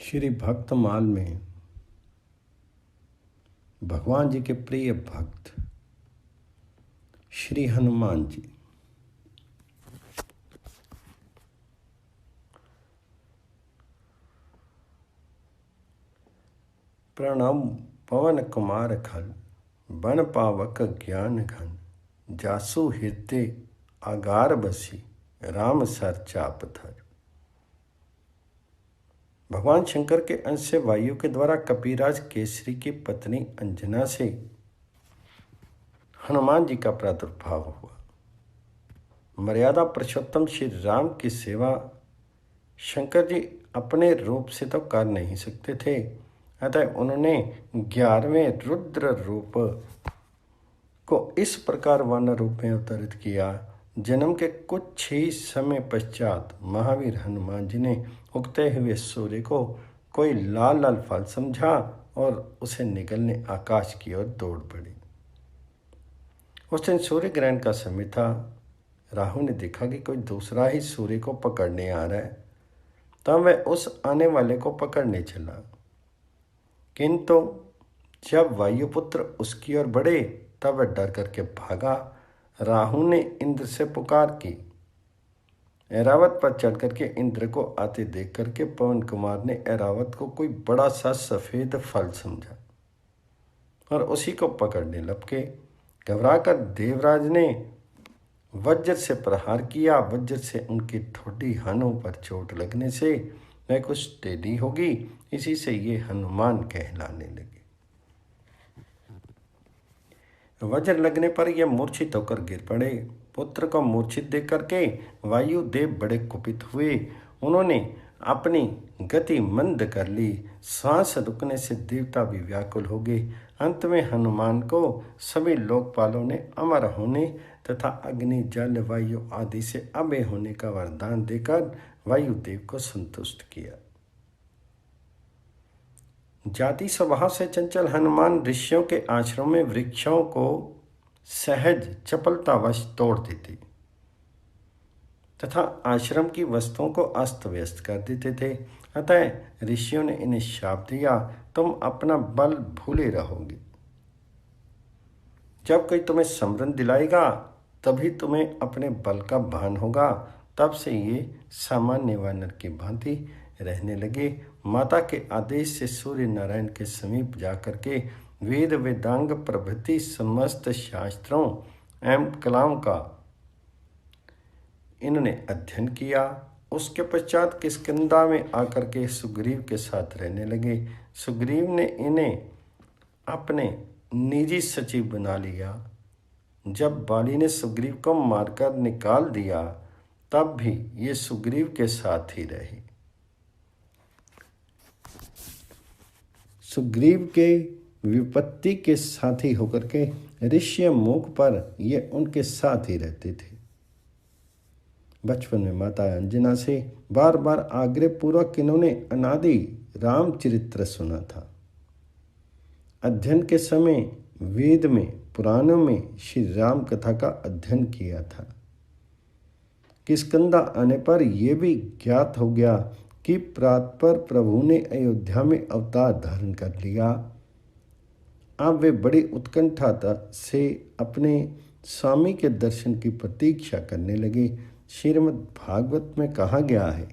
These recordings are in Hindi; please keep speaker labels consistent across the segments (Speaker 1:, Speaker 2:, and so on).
Speaker 1: श्री भक्तमाल में भगवान जी के प्रिय भक्त श्री हनुमान जी प्रणव पवन कुमार खल बन पावक ज्ञान घन जासु हृदय आगार बसी राम सर चाप धर। भगवान शंकर के अंश से वायु के द्वारा कपिराज केसरी की पत्नी अंजना से हनुमान जी का प्रादुर्भाव हुआ। मर्यादा पुरुषोत्तम श्री राम की सेवा शंकर जी अपने रूप से तो कर नहीं सकते थे, अतः उन्होंने 11वें रुद्र रूप को इस प्रकार वानर रूप में अवतरित किया। जन्म के कुछ ही समय पश्चात महावीर हनुमान जी ने उगते हुए सूर्य को कोई लाल लाल फल समझा और उसे निगलने आकाश की ओर दौड़ पड़ी। उस दिन सूर्य ग्रहण का समय था। राहु ने देखा कि कोई दूसरा ही सूर्य को पकड़ने आ रहा है, तब वह उस आने वाले को पकड़ने चला, किंतु जब वायुपुत्र उसकी ओर बढ़े तब वह डर करके भागा। राहु ने इंद्र से पुकार की। ऐरावत पर चढ़ करके इंद्र को आते देख करके पवन कुमार ने ऐरावत को कोई बड़ा सा सफेद फल समझा और उसी को पकड़ने लपके। घबराकर देवराज ने वज्र से प्रहार किया। वज्र से उनकी ठोडी हनों पर चोट लगने से वह कुछ टेढ़ी होगी, इसी से ये हनुमान कहलाने लगे। वज्र लगने पर यह मूर्छित होकर गिर पड़े। पुत्र को मूर्छित देख करके वायुदेव बड़े कुपित हुए। उन्होंने अपनी गति मंद कर ली। सांस रुकने से देवता भी व्याकुल हो गए। अंत में हनुमान को सभी लोकपालों ने अमर होने तथा अग्नि जल वायु आदि से अभय होने का वरदान देकर वायुदेव को संतुष्ट किया। जाति स्वभाव से चंचल हनुमान ऋषियों के आश्रम में वृक्षों को सहज चपलतावश तोड़ देते तथा आश्रम की वस्तुओं को अस्त व्यस्त कर देते थे। अतः ऋषियों ने इन्हें शाप दिया, तुम अपना बल भूले रहोगे। जब कोई तुम्हें समरण दिलाएगा तभी तुम्हें अपने बल का भान होगा। तब से ये सामान्य वानर की भांति रहने लगे। माता के आदेश से सूर्य नारायण के समीप जाकर के वेद वेदांग प्रभृति समस्त शास्त्रों एवं कलाओं का इन्होंने अध्ययन किया। उसके पश्चात किष्किंधा में आकर के सुग्रीव के साथ रहने लगे। सुग्रीव ने इन्हें अपने निजी सचिव बना लिया। जब बाली ने सुग्रीव को मारकर निकाल दिया तब भी ये सुग्रीव के साथ ही रहे। सुग्रीव के विपत्ति के साथी होकर के ऋष्य मुख पर ये उनके साथ ही रहते थे। बचपन में माता अंजना से बार बार आग्रह पूर्वक इन्होंने अनादि रामचरित्र सुना था। अध्ययन के समय वेद में पुराणों में श्री राम कथा का अध्ययन किया था। किष्किंधा आने पर यह भी ज्ञात हो गया कि प्रात पर प्रभु ने अयोध्या में अवतार धारण कर लिया। अब वे बड़ी उत्कंठा से अपने स्वामी के दर्शन की प्रतीक्षा करने लगे। श्रीमद् भागवत में कहा गया है,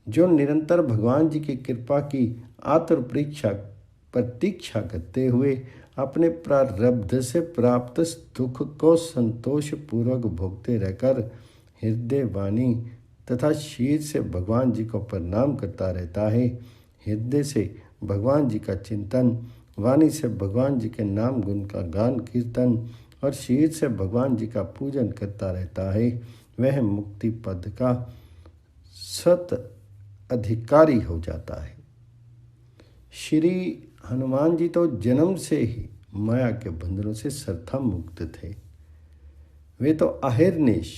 Speaker 1: जो निरंतर भगवान जी की कृपा की आतुर प्रतीक्षा करते हुए अपने प्रारब्ध से प्राप्त दुख को संतोष पूर्वक भोगते रहकर हृदय वाणी तथा शीर से भगवान जी को प्रणाम करता रहता है। हृदय से भगवान जी का चिंतन, वाणी से भगवान जी के नाम गुण का गान कीर्तन और शीर से भगवान जी का पूजन करता रहता है, वह मुक्ति पद का सत अधिकारी हो जाता है। श्री हनुमान जी तो जन्म से ही माया के बंधनों से सर्वथा मुक्त थे। वे तो अहिर्निश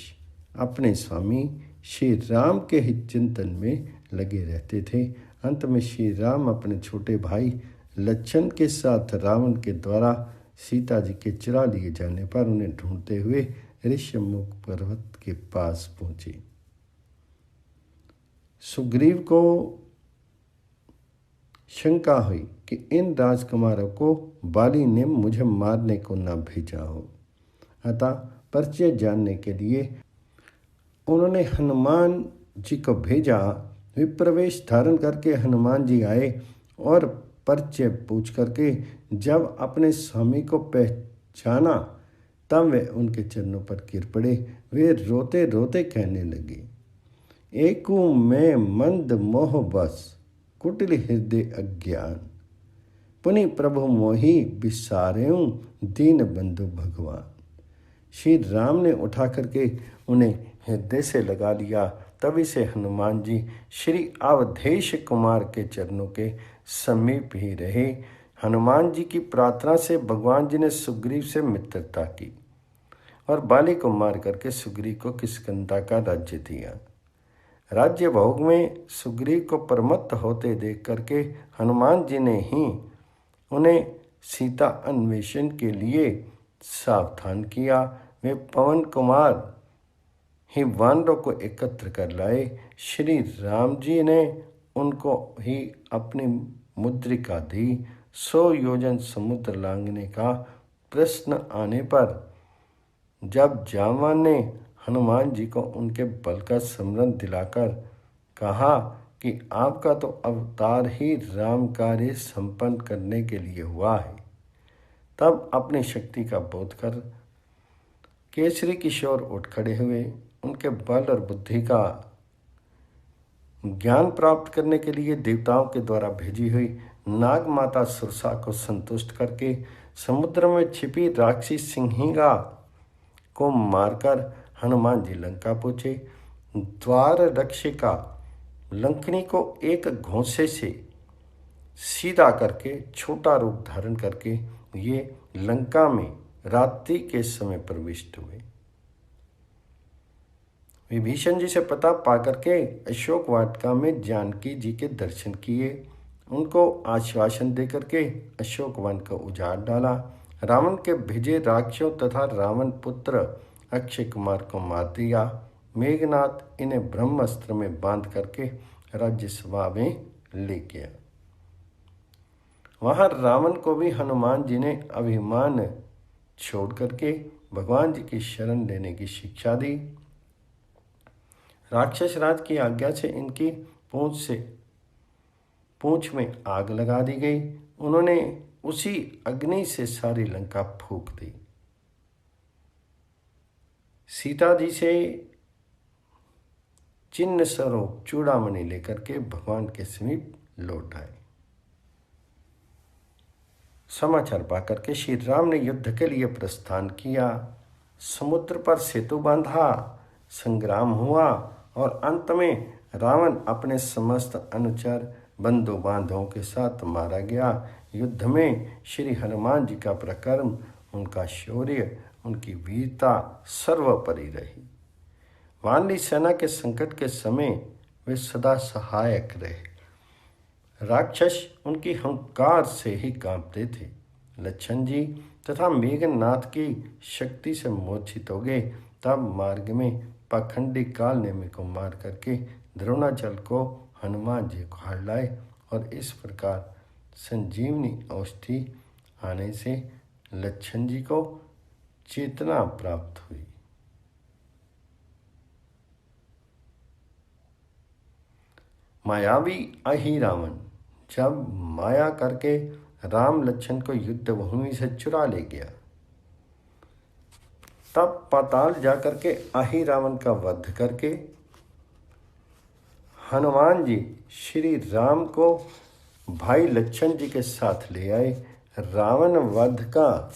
Speaker 1: अपने स्वामी श्री राम के ही चिंतन में लगे रहते थे। अंत में श्री राम अपने छोटे भाई लक्ष्मण के साथ रावण के द्वारा सीता जी के चुरा लिए जाने पर उन्हें ढूंढते हुए ऋष्यमुख पर्वत के पास पहुंचे। सुग्रीव को शंका हुई कि इन राजकुमारों को बाली ने मुझे मारने को न भेजा हो। अतः परिचय जानने के लिए उन्होंने हनुमान जी को भेजा। वे प्रवेश धारण करके हनुमान जी आए और परिचय पूछ करके जब अपने स्वामी को पहचाना तब वे उनके चरणों पर गिर पड़े। वे रोते रोते कहने लगे, एकू मैं मंद मोह बस, कुटिल हृदय अज्ञान, पुनि प्रभु मोहि बिसारेऊं, दीन बंधु भगवान। श्री राम ने उठा करके उन्हें हृदय से लगा लिया। तभी से हनुमान जी श्री अवधेश कुमार के चरणों के समीप ही रहे। हनुमान जी की प्रार्थना से भगवान जी ने सुग्रीव से मित्रता की और बाली को मार करके सुग्रीव को किष्किंधा का राज्य दिया। राज्य भोग में सुग्रीव को प्रमत्त होते देख करके हनुमान जी ने ही उन्हें सीता अन्वेषण के लिए सावधान किया। वे पवन कुमार ही वानरों को एकत्र कर लाए। श्री राम जी ने उनको ही अपनी मुद्रिका दी। 100 योजन समुद्र लांघने का प्रश्न आने पर जब जामवान ने हनुमान जी को उनके बल का स्मरण दिलाकर कहा कि आपका तो अवतार ही राम कार्य संपन्न करने के लिए हुआ है, तब अपनी शक्ति का बोध कर केसरी किशोर उठ खड़े हुए। उनके बल और बुद्धि का ज्ञान प्राप्त करने के लिए देवताओं के द्वारा भेजी हुई नाग माता सुरसा को संतुष्ट करके समुद्र में छिपी राक्षसी सिंहिका को मारकर हनुमान जी लंका पहुँचे। द्वार रक्षिका लंकनी को एक घोंसे से सीधा करके छोटा रूप धारण करके ये लंका में रात्रि के समय प्रविष्ट हुए। विभीषण जी से पता पा करके अशोक वाटिका में जानकी जी के दर्शन किए। उनको आश्वासन दे करके अशोक वन को उजाड़ डाला। रावण के भेजे राक्षसों तथा रावण पुत्र अक्षय कुमार को मार दिया। मेघनाथ इन्हें ब्रह्मास्त्र में बांध करके राज्यसभा में ले गया। वहां रावण को भी हनुमान जी ने अभिमान छोड़ करके भगवान जी की शरण लेने की शिक्षा दी। राक्षस राज की आज्ञा से इनकी पूंछ में आग लगा दी गई। उन्होंने उसी अग्नि से सारी लंका फूंक दी। सीता जी से चिन्ह स्वरूप चूड़ामणि लेकर के भगवान के समीप लौट आए। समाचार पाकर के श्री राम ने युद्ध के लिए प्रस्थान किया। समुद्र पर सेतु बांधा, संग्राम हुआ और अंत में रावण अपने समस्त अनुचर बंधु बांधवों के साथ मारा गया। युद्ध में श्री हनुमान जी का पराक्रम, उनका शौर्य, उनकी वीरता सर्वोपरि रही। वानरी सेना के संकट के समय वे सदा सहायक रहे। राक्षस उनकी हुंकार से ही कांपते थे। लक्ष्मण जी तथा मेघनाथ की शक्ति से मूर्छित हो गए। तब मार्ग में पाखंडी काल नेमी को मार करके द्रोणाचल को हनुमान जी उखाड़ लाए और इस प्रकार संजीवनी औषधि आने से लक्ष्मण जी को चेतना प्राप्त हुई। मायावी अहि रावण जब माया करके राम लक्ष्मण को युद्ध भूमि से चुरा ले गया, तब पाताल जाकर के अहि रावण का वध करके हनुमान जी श्री राम को भाई लक्ष्मण जी के साथ ले आए। रावण वध का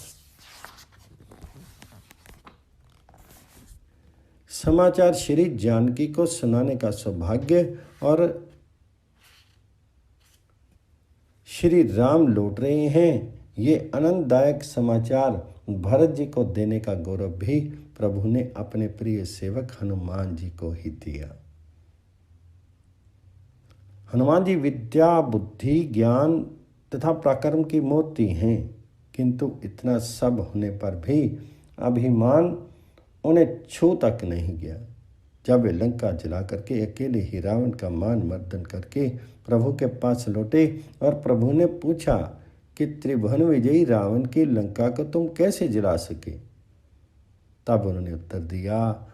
Speaker 1: समाचार श्री जानकी को सुनाने का सौभाग्य और श्री राम लौट रहे हैं, ये आनंददायक समाचार भरत जी को देने का गौरव भी प्रभु ने अपने प्रिय सेवक हनुमान जी को ही दिया। हनुमान जी विद्या, बुद्धि, ज्ञान तथा पराक्रम की मूर्ति हैं, किंतु इतना सब होने पर भी अभिमान उन्हें छू तक नहीं गया। जब वे लंका जला करके अकेले ही रावण का मान मर्दन करके प्रभु के पास लौटे और प्रभु ने पूछा कि त्रिभुवन विजयी रावण की लंका को तुम कैसे जला सके? तब उन्होंने उत्तर दिया,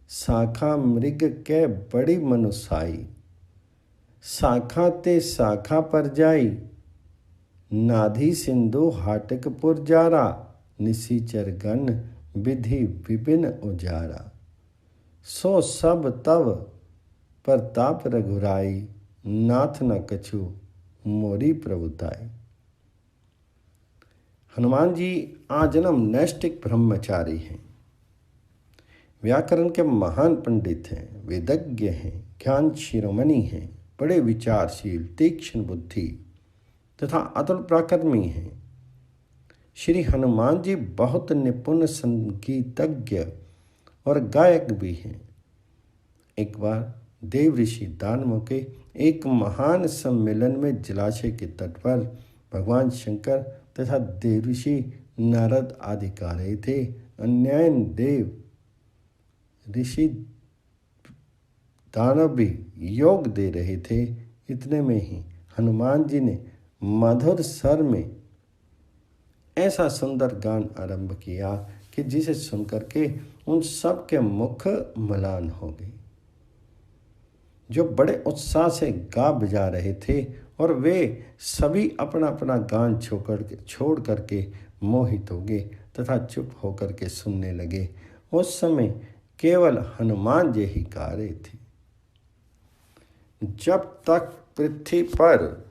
Speaker 1: शाखा मृग के बड़ी मनुसाई, शाखा ते शाखा पर जाई, नाधी सिंधु हाटकपुर जारा, निशिचर गण विधि विपिन उजारा, सो सब तव प्रताप रघुराई, नाथ न कछु मोरी प्रभुताई। हनुमान जी आजन्म नैष्ठिक ब्रह्मचारी हैं, व्याकरण के महान पंडित हैं, वेदज्ञ हैं, ज्ञान शिरोमणि हैं, बड़े विचारशील, तीक्ष्ण बुद्धि तथा अतुल पराक्रमी हैं। श्री हनुमान जी बहुत निपुण संगीतज्ञ और गायक भी हैं। एक बार देव ऋषि दानवों के एक महान सम्मेलन में जलाशय के तट पर भगवान शंकर तथा देव ऋषि नारद आदि गा रहे थे। अन्यायन देव ऋषि दानव भी योग दे रहे थे। इतने में ही हनुमान जी ने मधुर स्वर में ऐसा सुंदर गान आरंभ किया कि जिसे सुनकर के उन सब के मुख मलान हो गए, जो बड़े उत्साह से गा बजा रहे थे, और वे सभी अपना अपना गान छोड़ करके मोहित हो गए तथा चुप होकर के सुनने लगे। उस समय केवल हनुमान जी ही गा रहे थे। जब तक पृथ्वी पर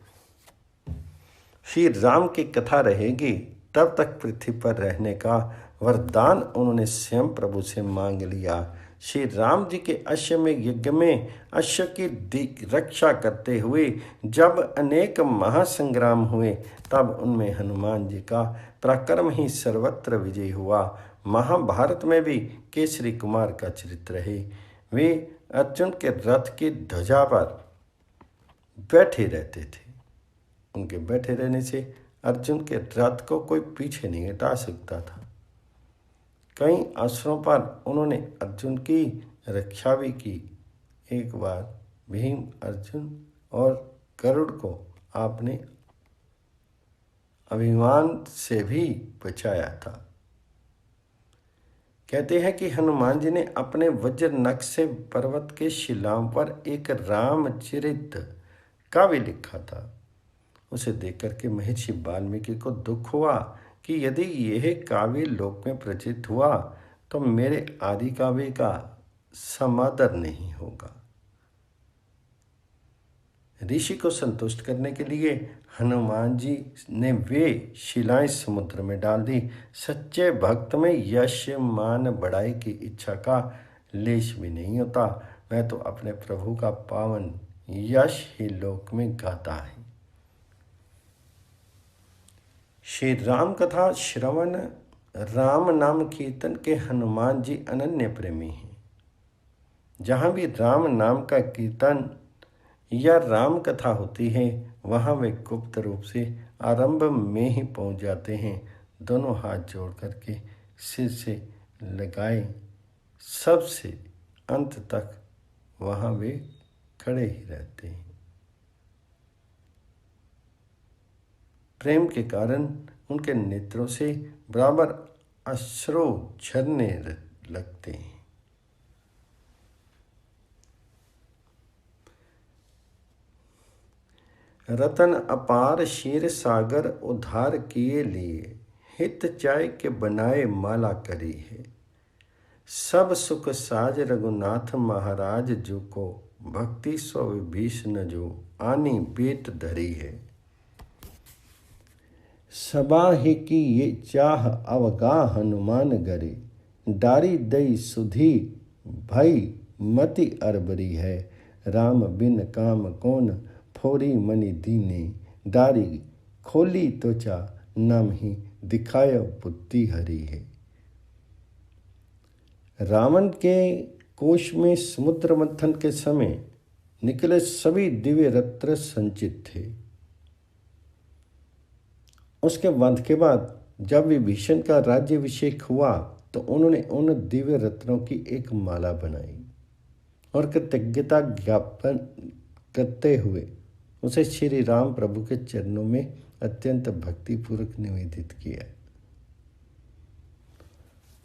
Speaker 1: श्री राम की कथा रहेगी तब तक पृथ्वी पर रहने का वरदान उन्होंने स्वयं प्रभु से मांग लिया। श्री राम जी के अश्वमेध यज्ञ में अश्व की रक्षा करते हुए जब अनेक महासंग्राम हुए तब उनमें हनुमान जी का पराक्रम ही सर्वत्र विजय हुआ। महाभारत में भी केसरी कुमार का चरित्र है। वे अर्जुन के रथ की ध्वजा पर बैठे रहते थे। उनके बैठे रहने से अर्जुन के रथ को कोई पीछे नहीं हटा सकता था। कई अवसरों पर उन्होंने अर्जुन की रक्षा भी की। एक बार भीम, अर्जुन और गरुड़ को आपने अभिमान से भी बचाया था। कहते हैं कि हनुमान जी ने अपने वज्र नख से पर्वत के शिलाओं पर एक रामचरित काव्य लिखा था। उसे देखकर के महर्षि वाल्मीकि को दुख हुआ कि यदि यह काव्य लोक में प्रचलित हुआ तो मेरे आदि काव्य का समादर नहीं होगा। ऋषि को संतुष्ट करने के लिए हनुमान जी ने वे शिलाएं समुद्र में डाल दी। सच्चे भक्त में यश मान बढ़ाई की इच्छा का लेश भी नहीं होता। वह तो अपने प्रभु का पावन यश ही लोक में गाता है। श्री राम कथा श्रवण, राम नाम कीर्तन के हनुमान जी अनन्य प्रेमी हैं। जहाँ भी राम नाम का कीर्तन या राम कथा होती है वहाँ वे गुप्त रूप से आरंभ में ही पहुँच जाते हैं। दोनों हाथ जोड़ करके सिर से लगाए सबसे अंत तक वहाँ वे खड़े ही रहते हैं। प्रेम के कारण उनके नेत्रों से बराबर अश्रु झरने लगते हैं। रतन अपार क्षीर सागर उद्धार किए लिए, हित चाय के बनाए माला करी है। सब सुख साज रघुनाथ महाराज जो को, भक्ति सो विभीषण जो आनी बेट धरी है। सबाहि की ये चाह अवगा हनुमान गरे, डारी दई सुधी भई मति अरबरी है। राम बिन काम कौन फोरी मनि दीने, डारी खोली त्वचा नाम ही दिखायो बुद्धि हरी है। रावण के कोश में समुद्र मंथन के समय निकले सभी दिव्य रत्न संचित थे। उसके वध के बाद जब विभीषण का राज्याभिषेक हुआ तो उन्होंने उन दिव्य रत्नों की एक माला बनाई और कृतज्ञता ज्ञापन करते हुए उसे श्री राम प्रभु के चरणों में अत्यंत भक्तिपूर्वक निवेदित किया।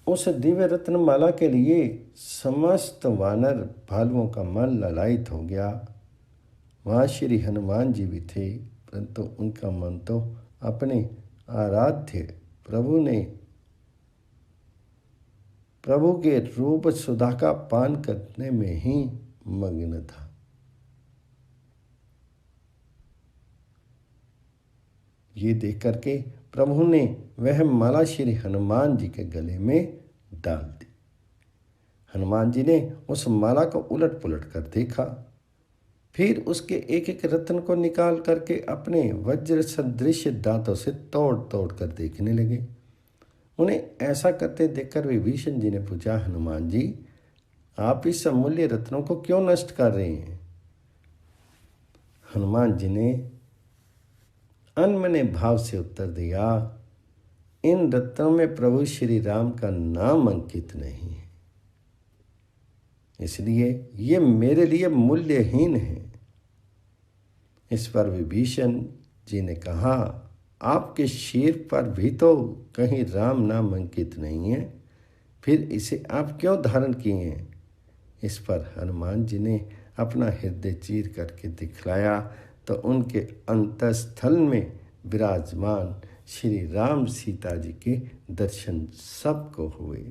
Speaker 1: उस दिव्य रत्नमाला के लिए समस्त वानर भालुओं का मन ललायित हो गया। वहाँ श्री हनुमान जी भी थे, परंतु उनका मन तो अपने आराध्य प्रभु के रूप सुधा का पान करने में ही मग्न था। ये देख करके प्रभु ने वह माला श्री हनुमान जी के गले में डाल दी। हनुमान जी ने उस माला को उलट पुलट कर देखा, फिर उसके एक एक रत्न को निकाल करके अपने वज्र सदृश दांतों से तोड़ तोड़ कर देखने लगे। उन्हें ऐसा करते देखकर विभीषण जी ने पूछा, हनुमान जी, आप इस अमूल्य रत्नों को क्यों नष्ट कर रहे हैं? हनुमान जी ने अनमने भाव से उत्तर दिया, इन रत्नों में प्रभु श्री राम का नाम अंकित नहीं है, इसलिए ये मेरे लिए मूल्यहीन है। इस पर विभीषण जी ने कहा, आपके शीर पर भी तो कहीं राम नाम अंकित नहीं है, फिर इसे आप क्यों धारण किए हैं? इस पर हनुमान जी ने अपना हृदय चीर करके दिखलाया तो उनके अंतस्थल में विराजमान श्री राम सीता जी के दर्शन सबको हुए।